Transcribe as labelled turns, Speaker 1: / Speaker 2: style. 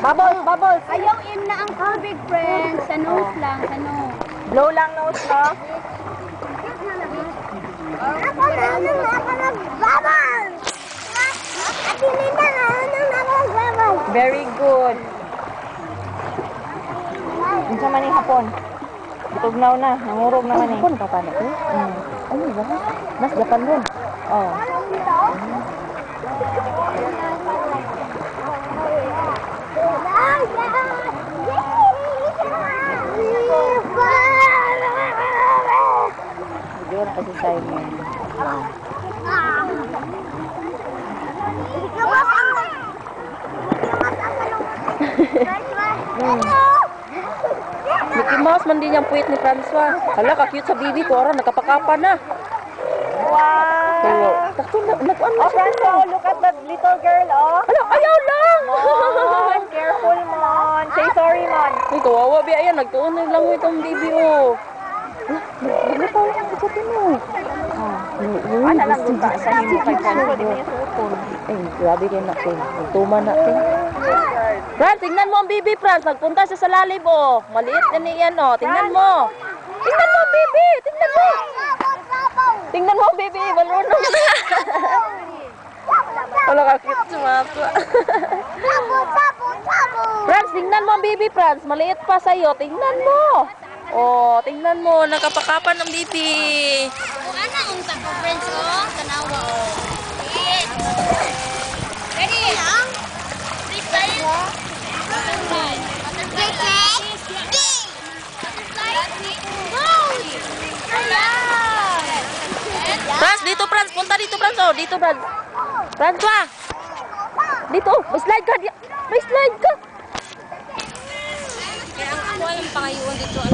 Speaker 1: Bubbles, bubbles.
Speaker 2: Ayaw in na ang tubig, friends. Sa nose lang, sa nose.
Speaker 1: Blow lang nose, no?
Speaker 3: Ako na nagbabal. Ate Linda na nagbabal.
Speaker 1: Very good. Unsa man yung hapon? Tugnaw na, namurog naman eh. Hapon pa pala ito? Ano ba? Mas Japan din. Oh. Siguro kasi Simon. Mickey Mouse man din yung puwit ni Francois. Hala, ka-cute sa bibi ko. Aron, nakapakapa na.
Speaker 3: Wow!
Speaker 1: Nag-ano siya?
Speaker 3: Francois, look at that little girl, oh.
Speaker 1: Hala, ayaw lang!
Speaker 3: Mon, careful, Mon. Say sorry, Mon.
Speaker 1: Ay, kawawa ba? Ayan, nagtuon na lang itong bibi, oh. Nagpapawin ang kapatid mo.
Speaker 3: Ano lang ba? Sa himo kay Francois, di mo yung suupon.
Speaker 1: Ay, grabe kayo natin. Nagtuman natin. Franz, tingnan mo ang bibi, Franz. Nagpunta siya sa lalim, oh. Maliit na niyan, oh. Tingnan mo. Tingnan mo, bibi. Tingnan mo. Tingnan mo, bibi. Malunong na. Wala ka cute si Masa. Franz, tingnan mo ang bibi, Franz. Maliit pa sa'yo. Tingnan mo. Oh, tingnan mo. Nakapakapan ng bibi.
Speaker 2: Kung ano ang tapo, friends, oh. Tanawa, oh. Ready? Freestyle? Butterfly. Butterfly lang.
Speaker 1: Franz, dito, Franz. Punta dito, Franz. Oh, dito, Franz. Francois. Dito. May slide ka. May slide ka.
Speaker 2: Kaya ako alam pa kayo dito ang